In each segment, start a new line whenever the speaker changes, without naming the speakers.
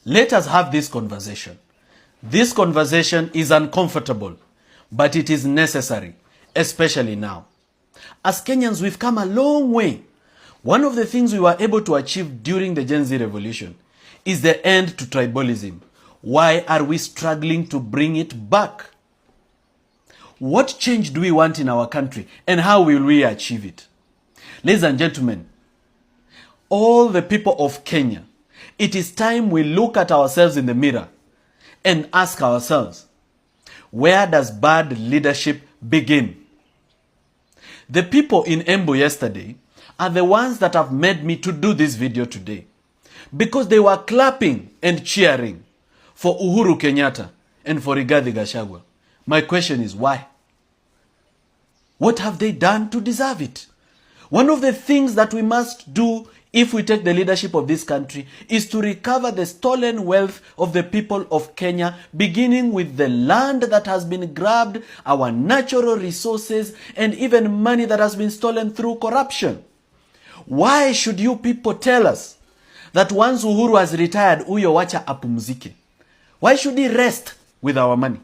Let us have this conversation. This conversation is uncomfortable, but it is necessary, especially now. As Kenyans, we've come a long way. One of the things we were able to achieve during the Gen Z revolution is the end to tribalism. Why are we struggling to bring it back? What change do we want in our country, and how will we achieve it? Ladies and gentlemen, all the people of Kenya, it is time we look at ourselves in the mirror and ask ourselves, where does bad leadership begin? The people in Embu yesterday are the ones that have made me to do this video today, because they were clapping and cheering for Uhuru Kenyatta and for Rigathi Gachagua. My question is, why? What have they done to deserve it? One of the things that we must do if we take the leadership of this country is to recover the stolen wealth of the people of Kenya, beginning with the land that has been grabbed, our natural resources, and even money that has been stolen through corruption. Why should you people tell us that once Uhuru has retired, uyo wacha apumzike? Why should he rest with our money?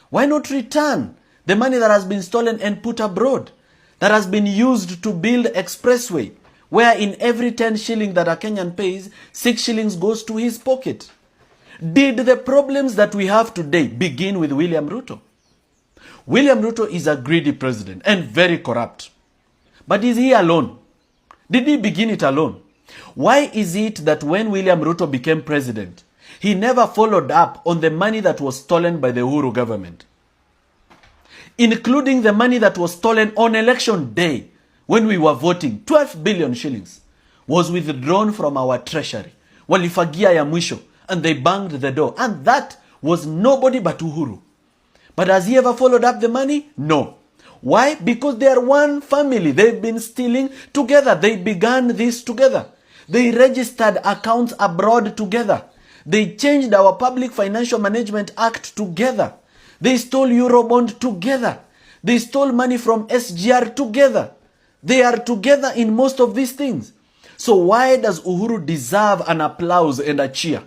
Why not return the money that has been stolen and put abroad, that has been used to build expressway, where in every 10 shillings that a Kenyan pays, 6 shillings goes to his pocket? Did the problems that we have today begin with William Ruto? William Ruto is a greedy president and very corrupt. But is he alone? Did he begin it alone? Why is it that when William Ruto became president, he never followed up on the money that was stolen by the Uhuru government, including the money that was stolen on election day when we were voting? 12 billion shillings was withdrawn from our treasury. Walifagia ya mwisho, and they banged the door. And that was nobody but Uhuru. But has he ever followed up the money? No. Why? Because they are one family. They've been stealing together. They began this together. They registered accounts abroad together. They changed our Public Financial Management Act together. They stole Eurobond together. They stole money from SGR together. They are together in most of these things. So why does Uhuru deserve an applause and a cheer?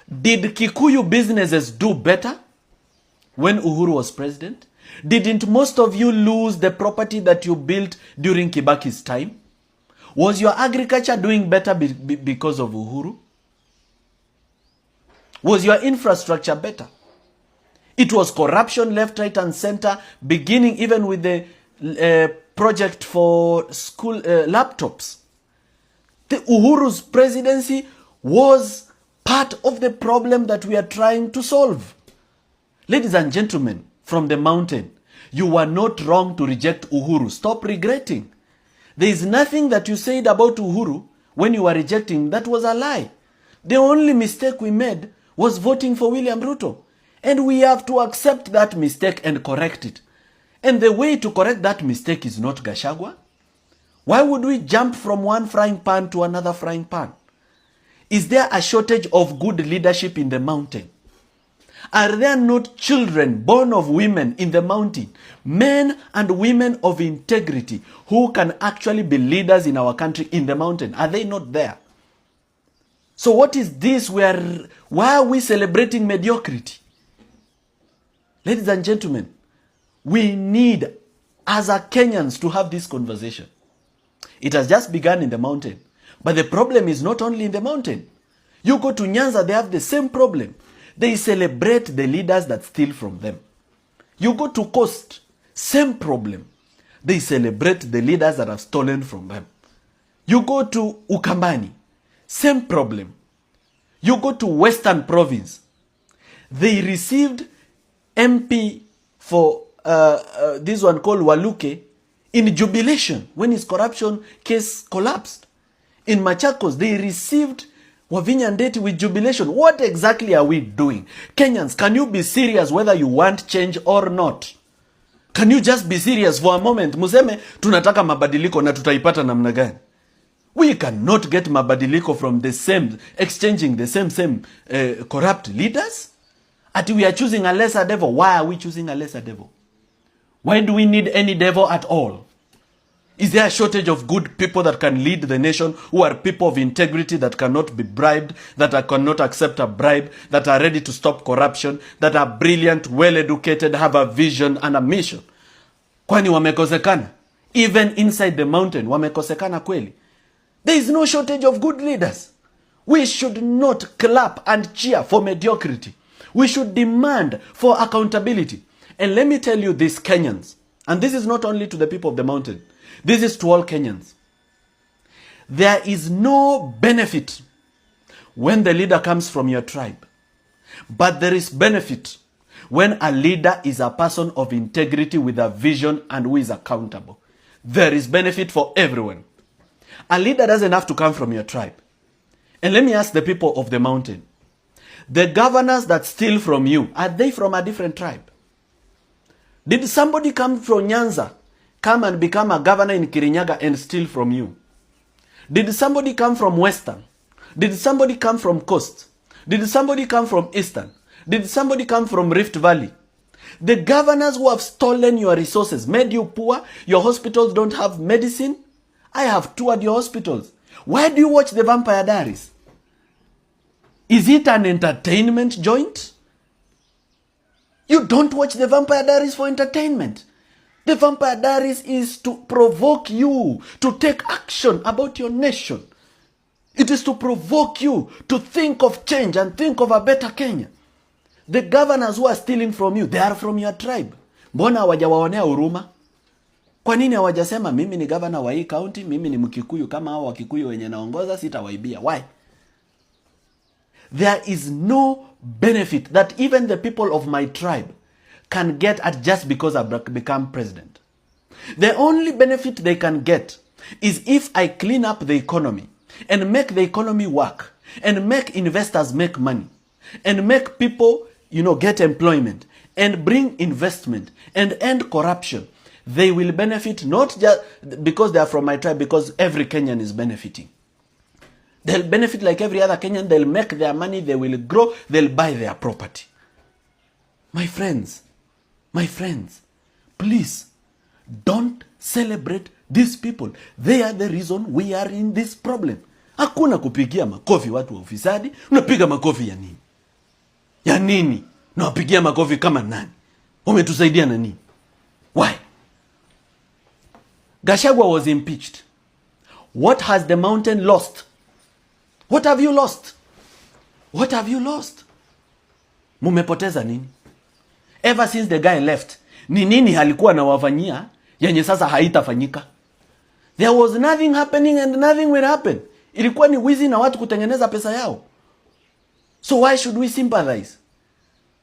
Did Kikuyu businesses do better when Uhuru was president? Didn't most of you lose the property that you built during Kibaki's time? Was your agriculture doing better because of Uhuru? Was your infrastructure better? It was corruption left, right, and center, beginning even with the project for school laptops. The Uhuru's presidency was part of the problem that we are trying to solve. Ladies and gentlemen, from the mountain, you were not wrong to reject Uhuru. Stop regretting. There is nothing that you said about Uhuru when you were rejecting that was a lie. The only mistake we made was voting for William Ruto. And we have to accept that mistake and correct it. And the way to correct that mistake is not Gachagua. Why would we jump from one frying pan to another frying pan? Is there a shortage of good leadership in the mountain? Are there not children born of women in the mountain, men and women of integrity who can actually be leaders in our country in the mountain? Are they not there? So what is this? Why are we celebrating mediocrity? Ladies and gentlemen, we need, as a Kenyans, to have this conversation. It has just begun in the mountain. But the problem is not only in the mountain. You go to Nyanza, they have the same problem. They celebrate the leaders that steal from them. You go to Coast, same problem. They celebrate the leaders that have stolen from them. You go to Ukambani, same problem. You go to Western Province. They received MP for this one called Waluke in jubilation when his corruption case collapsed. In Machakos, they received Wavinya Ndeti with jubilation. What exactly are we doing? Kenyans, can you be serious whether you want change or not? Can you just be serious for a moment? Museme, tunataka mabadiliko na tutaipata namna gani? We cannot get mabadiliko from the same, exchanging the same corrupt leaders. Ati we are choosing a lesser devil. Why are we choosing a lesser devil? Why do we need any devil at all? Is there a shortage of good people that can lead the nation, who are people of integrity, that cannot be bribed, that cannot accept a bribe, that are ready to stop corruption, that are brilliant, well-educated, have a vision and a mission? Kwani wamekosekana? Even inside the mountain, wamekosekana kweli? There is no shortage of good leaders. We should not clap and cheer for mediocrity. We should demand for accountability. And let me tell you this, Kenyans, and this is not only to the people of the mountain, this is to all Kenyans. There is no benefit when the leader comes from your tribe, but there is benefit when a leader is a person of integrity with a vision and who is accountable. There is benefit for everyone. A leader doesn't have to come from your tribe. And let me ask the people of the mountain, the governors that steal from you, are they from a different tribe? Did somebody come from Nyanza come and become a governor in Kirinyaga and steal from you? Did somebody come from Western? Did somebody come from Coast? Did somebody come from Eastern? Did somebody come from Rift Valley? The governors who have stolen your resources, made you poor, your hospitals don't have medicine. I have toured your hospitals. Why do you watch the Vampire Diaries? Is it an entertainment joint? You don't watch the Vampire Diaries for entertainment. The Vampire Diaries is to provoke you to take action about your nation. It is to provoke you to think of change and think of a better Kenya. The governors who are stealing from you, they are from your tribe. Mbona hawajawaonea huruma? Kwa nini hawajasema mimi ni governor wa hii county, mimi ni Mkikuyu kama hao Wakikuyu wenye naongoza sitawaibia? Why? There is no benefit that even the people of my tribe can get at just because I become president. The only benefit they can get is if I clean up the economy and make the economy work and make investors make money and make people, get employment and bring investment and end corruption. They will benefit not just because they are from my tribe, because every Kenyan is benefiting. They'll benefit like every other Kenyan. They'll make their money. They will grow. They'll buy their property. My friends, please don't celebrate these people. They are the reason we are in this problem. Hakuna kupigia makofi watu wa ufisadi. Unapiga makofi ya nini? Ya nini? Unapigia makofi kama nani? Umetusaidia na nini? Why? Gachagua was impeached. What has the mountain lost? What have you lost? What have you lost? Mumepoteza nini? Ever since the guy left, ni nini halikuwa na wafanyia yenye sasa haitafanyika? There was nothing happening and nothing will happen. Ilikuwa ni wizi na watu kutengeneza pesa yao. So why should we sympathize?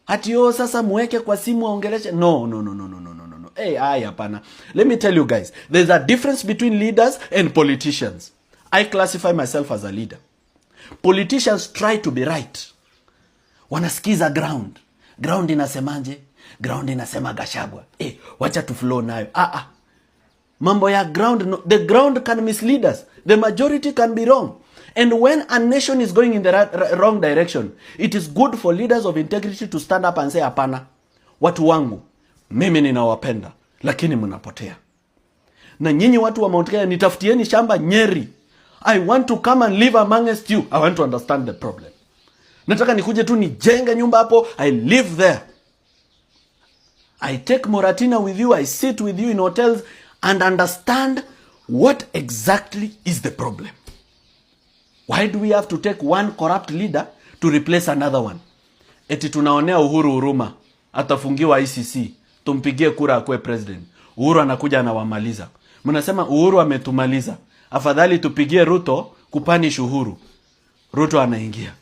Hati yo sasa muweke kwa simu aongeleshe? No. Hey, hapana. Let me tell you guys, there's a difference between leaders and politicians. I classify myself as a leader. Politicians try to be right. Wanasikiza ground. Ground inasemaje? Ground inasema Gachagua. Wacha tu flow nayo. Mambo ya ground, no. The ground can mislead us. The majority can be wrong. And when a nation is going in the wrong direction, it is good for leaders of integrity to stand up and say, hapana, watu wangu, mimi ninawapenda, lakini mnapotea. Na nyinyi watu wa Mount Kenya, nitafutieni shamba Nyeri. I want to come and live amongst you. I want to understand the problem. Nataka nikuje tu nijenge nyumba hapo. I live there. I take Moratina with you. I sit with you in hotels and understand what exactly is the problem. Why do we have to take one corrupt leader to replace another one? Eti tunaonea Uhuru huruma. Atafungiwa ICC. Tumpigie kura akue president. Uhuru anakuja anawamaliza. Mnasema Uhuru ametumaliza. Afadhali tupigie Ruto kupanish Uhuru. Ruto anaingia.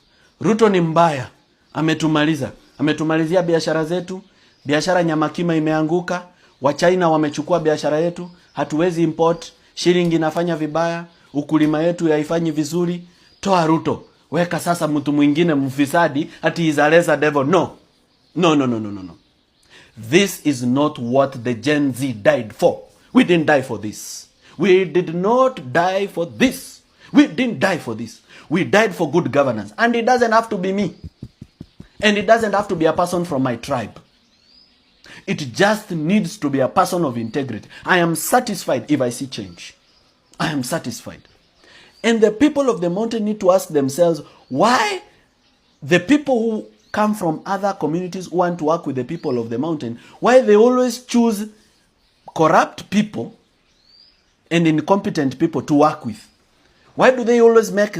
Ruto ni mbaya. Ametumaliza. Ametumalizia biashara zetu. Biashara nyamakima imeanguka. Wachina wamechukua biashara yetu. Hatuwezi import. Shilingi inafanya vibaya. Ukulima yetu haifanyi vizuri. Toa Ruto. Weka sasa mtu mwingine mfisadi ati is a lesser devil. No. This is not what the Gen Z died for. We didn't die for this. We did not die for this. We didn't die for this. We died for good governance. And it doesn't have to be me. And it doesn't have to be a person from my tribe. It just needs to be a person of integrity. I am satisfied if I see change. I am satisfied. And the people of the mountain need to ask themselves why the people who come from other communities who want to work with the people of the mountain, why they always choose corrupt people and incompetent people to work with. Why do they always make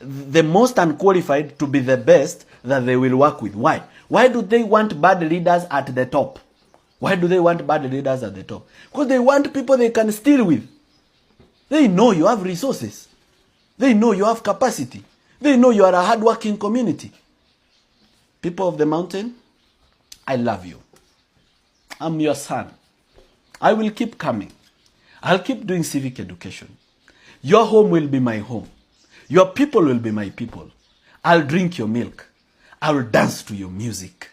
the most unqualified to be the best that they will work with? Why? Why do they want bad leaders at the top? Why do they want bad leaders at the top? Because they want people they can steal with. They know you have resources. They know you have capacity. They know you are a hardworking community. People of the mountain, I love you. I'm your son. I will keep coming. I'll keep doing civic education. Your home will be my home. Your people will be my people. I'll drink your milk. I'll dance to your music.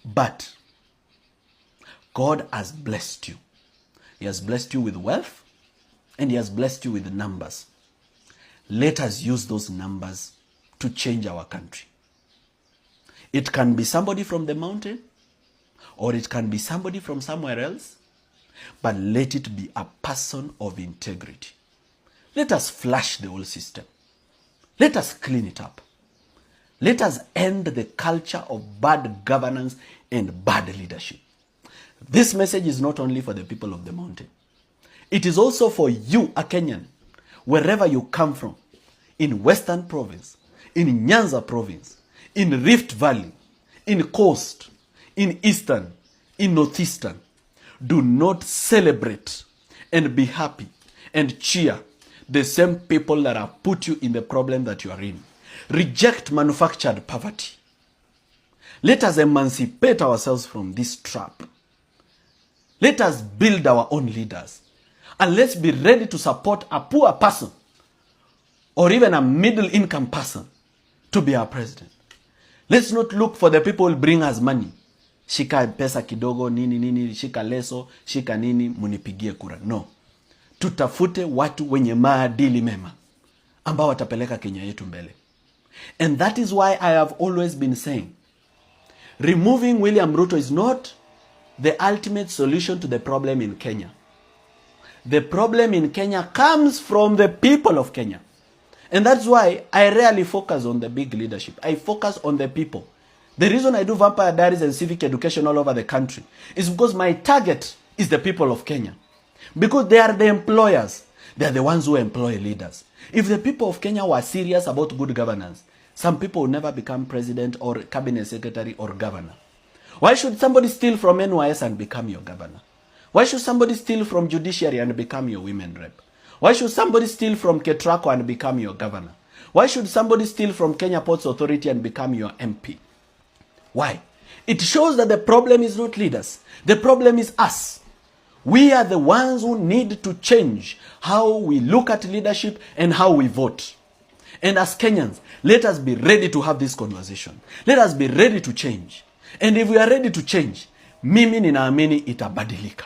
But God has blessed you. He has blessed you with wealth and He has blessed you with numbers. Let us use those numbers to change our country. It can be somebody from the mountain or it can be somebody from somewhere else, but let it be a person of integrity. Let us flush the whole system. Let us clean it up. Let us end the culture of bad governance and bad leadership. This message is not only for the people of the mountain. It is also for you, a Kenyan, wherever you come from, in Western Province, in Nyanza Province, in Rift Valley, in Coast, in Eastern, in Northeastern. Do not celebrate and be happy and cheer the same people that have put you in the problem that you are in. Reject manufactured poverty. Let us emancipate ourselves from this trap. Let us build our own leaders. And let's be ready to support a poor person or even a middle income person to be our president. Let's not look for the people who bring us money. Shika pesa kidogo, nini, shika leso, shika nini, munipigie kura. No. Tutafute watu wenye maadili mema ambao watapeleka Kenya yetu mbele. And that is why I have always been saying, removing William Ruto is not the ultimate solution to the problem in Kenya. The problem in Kenya comes from the people of Kenya. And that's why I rarely focus on the big leadership. I focus on the people. The reason I do vampire diaries and civic education all over the country is because my target is the people of Kenya. Because they are the employers. They are the ones who employ leaders. If the people of Kenya were serious about good governance, some people will never become president or cabinet secretary or governor. Why should somebody steal from NYS and become your governor? Why should somebody steal from judiciary and become your women rep? Why should somebody steal from Ketraco and become your governor? Why should somebody steal from Kenya Ports Authority and become your MP? Why? It shows that the problem is not leaders. The problem is us. We are the ones who need to change how we look at leadership and how we vote. And as Kenyans, let us be ready to have this conversation. Let us be ready to change. And if we are ready to change, mimi ninaamini itabadilika.